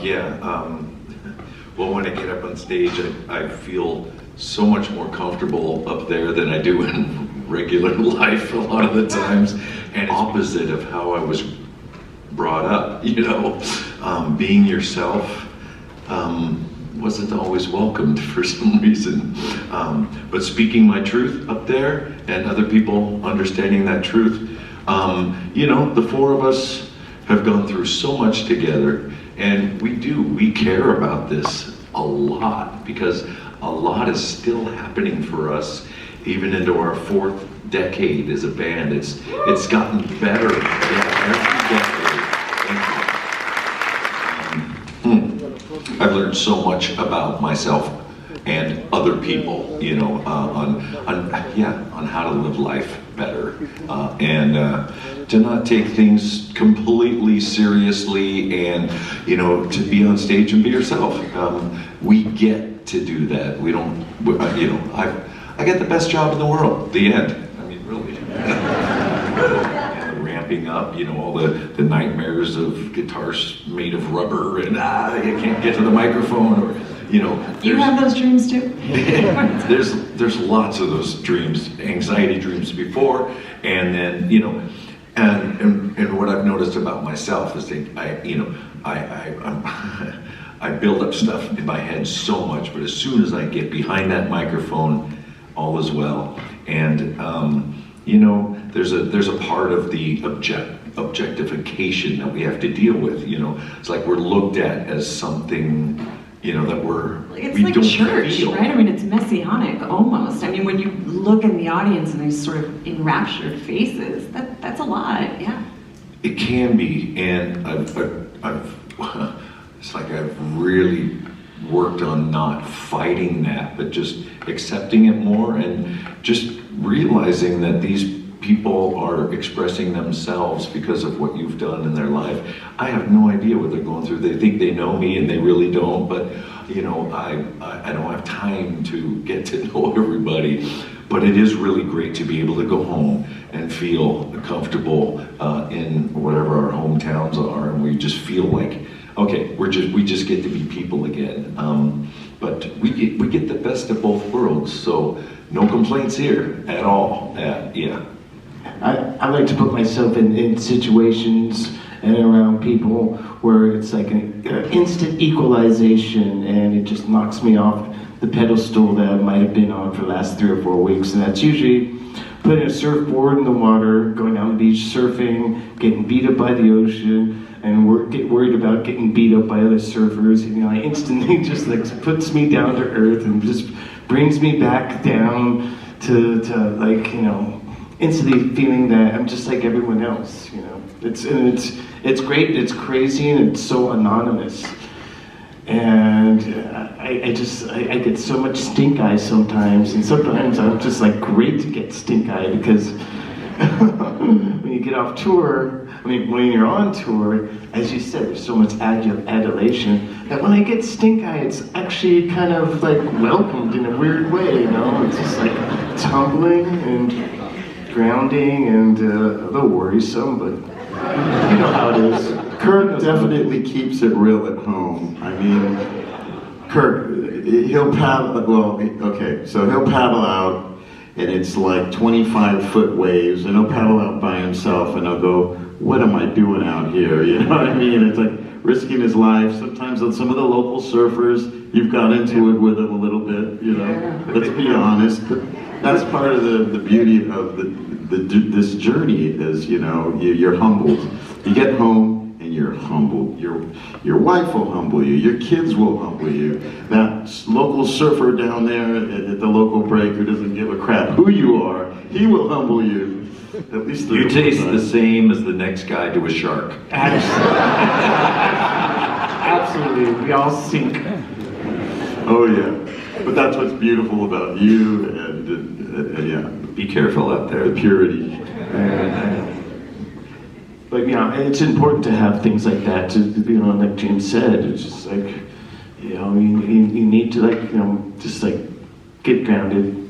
Well, when I get up on stage, I feel so much more comfortable up there than I do in regular life a lot of the times, and it's opposite of how I was brought up, being yourself wasn't always welcomed for some reason. But speaking my truth up there and other people understanding that truth, the four of us have gone through so much together, and we care about this a lot because a lot is still happening for us even into our fourth decade as a band. It's gotten better every decade. I've learned so much about myself and other people, on how to live life better, and to not take things completely seriously, and to be on stage and be yourself. We get to do that. We don't, I get the best job in the world. The end. I mean, really. And ramping up, all the nightmares of guitars made of rubber, and you can't get to the microphone, or you have those dreams too? there's lots of those dreams, anxiety dreams before, and then and what I've noticed about myself is that I build up stuff in my head so much, but as soon as I get behind that microphone, all is well. And there's a part of the objectification that we have to deal with. It's like we're looked at as something that it's we like don't church, feel. right? I mean, it's messianic almost. I mean, when you look in the audience and these sort of enraptured faces, that's a lot, yeah. It can be, and I've it's like I've really worked on not fighting that, but just accepting it more, and just realizing that these people are expressing themselves because of what you've done in their life. I have no idea what they're going through. They think they know me, and they really don't, but I don't have time to get to know everybody. But it is really great to be able to go home and feel comfortable in whatever our hometowns are, and we just feel like, okay, we just get to be people again. But we get the best of both worlds, so no complaints here at all. Yeah. I like to put myself in situations and around people where it's like an instant equalization, and it just knocks me off the pedestal that I might have been on for the last 3 or 4 weeks. And that's usually putting a surfboard in the water, going down the beach surfing, getting beat up by the ocean, and get worried about getting beat up by other surfers. It instantly just puts me down to earth and just brings me back down to instantly feeling that I'm just like everyone else. It's great, it's crazy, and it's so anonymous. And I get so much stink eye sometimes, and sometimes I'm just like great to get stink eye, because when you get off tour, when you're on tour, as you said, there's so much adulation that when I get stink eye, it's actually kind of like welcomed in a weird way. It's just like it's humbling and grounding and a little worrisome, but you know how it is. Kirk definitely keeps it real at home. I mean, Kirk, he'll paddle, he'll paddle out, and it's like 25-foot waves, and he'll paddle out by himself, and he'll go, what am I doing out here? You know what I mean? It's like risking his life. Sometimes some of the local surfers, you've got into it with them a little bit, Let's be honest. But that's part of the beauty of this journey is, you're humbled. You get home, and you're humbled. Your wife will humble you. Your kids will humble you. That local surfer down there at the local break who doesn't give a crap who you are, he will humble you. At least you taste the same as the next guy to a shark. Absolutely. We all sink. Oh yeah. But that's what's beautiful about you, and yeah. Be careful out there. The purity. But it's important to have things like that. To like James said, it's just like you need to just get grounded,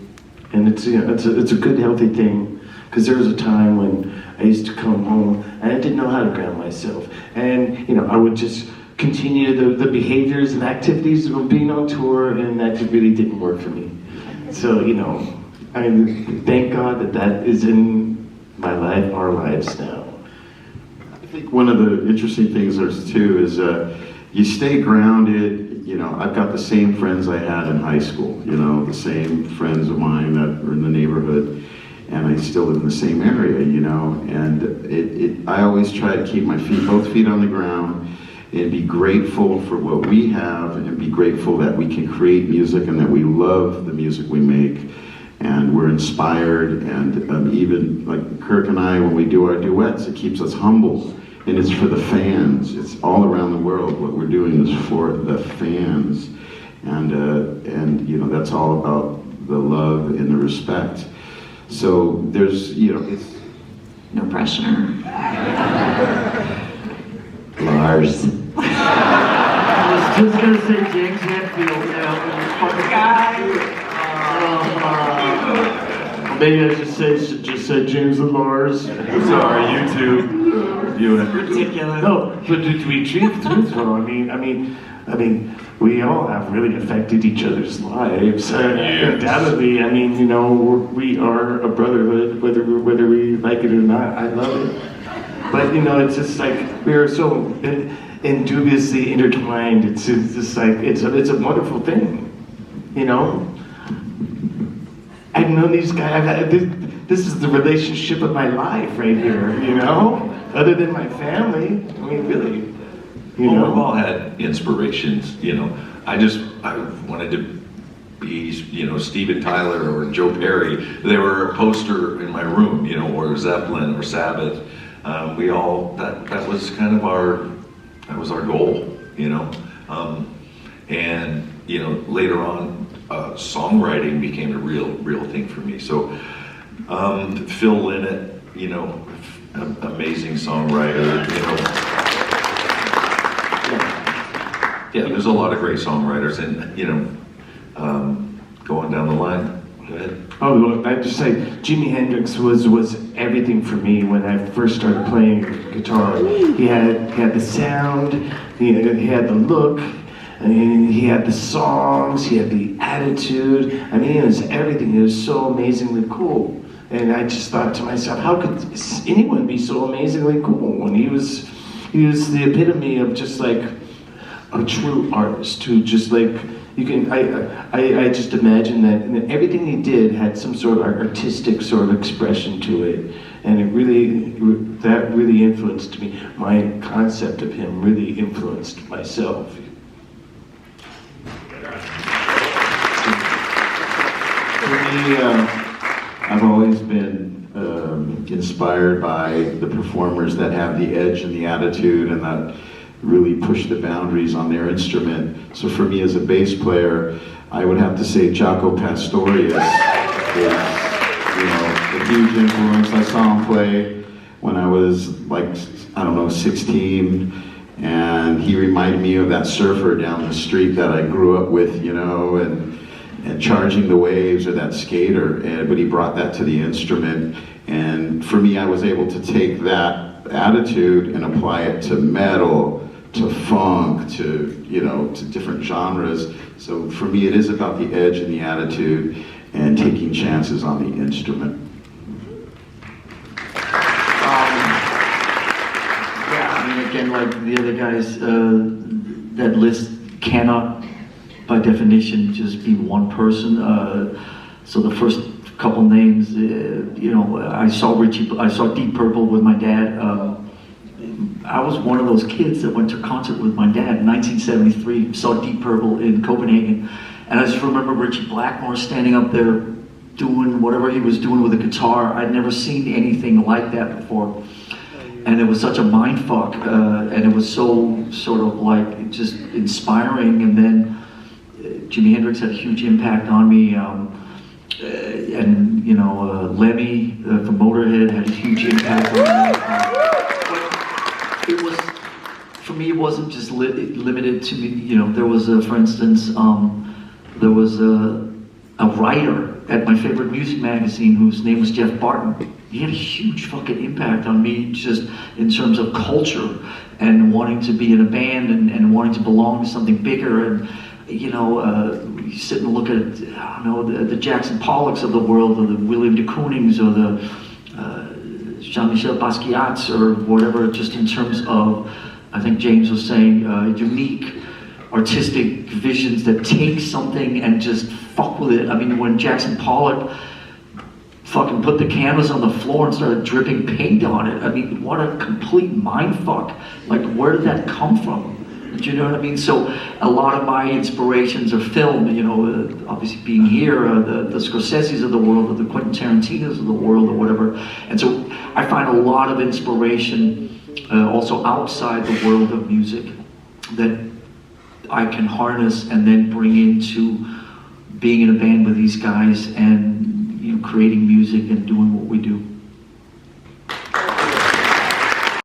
and it's a good healthy thing. Because there was a time when I used to come home and I didn't know how to ground myself, and I would just continue the behaviors and activities of being on tour, and that just really didn't work for me. So, you know, I mean, thank God that is in my life, our lives now. I think one of the interesting things there's too is you stay grounded. You know, I've got the same friends I had in high school, you know, the same friends of mine that were in the neighborhood, and I still live in the same area, you know, and I always try to keep my both feet on the ground and be grateful for what we have and be grateful that we can create music and that we love the music we make and we're inspired, and even like Kirk and I, when we do our duets, it keeps us humble. And it's for the fans. It's all around the world. What we're doing is for the fans, and you know, that's all about the love and the respect. So there's, you know, it's No pressure. Lars. I was just gonna say James Hetfield. Maybe I just said James and Lars. Sorry, you two. Ridiculous. No, but to be truthful, I mean, we all have really affected each other's lives. Undoubtedly, I mean, you know, we are a brotherhood, whether we like it or not. I love it. But you know, it's just like we are so indubiously intertwined. It's just like it's a wonderful thing, you know. I've known these guys. This is the relationship of my life right here, you know. Other than my family, I mean, really, you know. We've all had inspirations, you know. I wanted to be, you know, Steven Tyler or Joe Perry. They were a poster in my room, you know, or Zeppelin or Sabbath. That was kind of our goal, you know. And you know, later on, songwriting became a real thing for me. So Phil Lynott, you know, amazing songwriter, you know. Yeah, there's a lot of great songwriters, and you know, going down the line. Go ahead. Oh, well, I just say Jimi Hendrix was everything for me when I first started playing guitar. He had the sound, he had the look. I mean, he had the songs, he had the attitude. I mean, it was everything. It was so amazingly cool. And I just thought to myself, how could anyone be so amazingly cool when he was the epitome of just like a true artist who just like, you can, I just imagine that everything he did had some sort of artistic sort of expression to it. And that really influenced me. My concept of him really influenced myself. For me, I've always been inspired by the performers that have the edge and the attitude and that really push the boundaries on their instrument. So for me as a bass player, I would have to say Jaco Pastorius is, you know, a huge influence. I saw him play when I was like, I don't know, 16, and he reminded me of that surfer down the street that I grew up with, you know, and charging the waves, or that skater, but he brought that to the instrument. And for me, I was able to take that attitude and apply it to metal, to funk, to, you know, to different genres. So for me, it is about the edge and the attitude and taking chances on the instrument. Yeah, I mean, again, like the other guys, that list cannot, by definition, just be one person. So the first couple names, you know, I saw Deep Purple with my dad. I was one of those kids that went to a concert with my dad in 1973, saw Deep Purple in Copenhagen. And I just remember Richie Blackmore standing up there doing whatever he was doing with a guitar. I'd never seen anything like that before. And it was such a mind fuck, and it was so sort of like just inspiring. And then Jimi Hendrix had a huge impact on me, and you know, Lemmy from Motorhead had a huge impact on me. But it was, for me, it wasn't just limited to me. You know, there was, for instance, there was a writer at my favorite music magazine whose name was Jeff Barton. he had a huge fucking impact on me, just in terms of culture and wanting to be in a band and wanting to belong to something bigger. And you you sit and look at, I don't know, the Jackson Pollocks of the world, or the William de Koonings, or the Jean-Michel Basquiat's, or whatever, just in terms of, I think James was saying, unique artistic visions that take something and just fuck with it. I mean, when Jackson Pollock fucking put the canvas on the floor and started dripping paint on it, I mean, what a complete mind fuck. Like, where did that come from? Do you know what I mean? So a lot of my inspirations are film, obviously being here, the Scorsese's of the world, or the Quentin Tarantino's of the world, or whatever. And so I find a lot of inspiration also outside the world of music that I can harness and then bring into being in a band with these guys and creating music and doing what we do.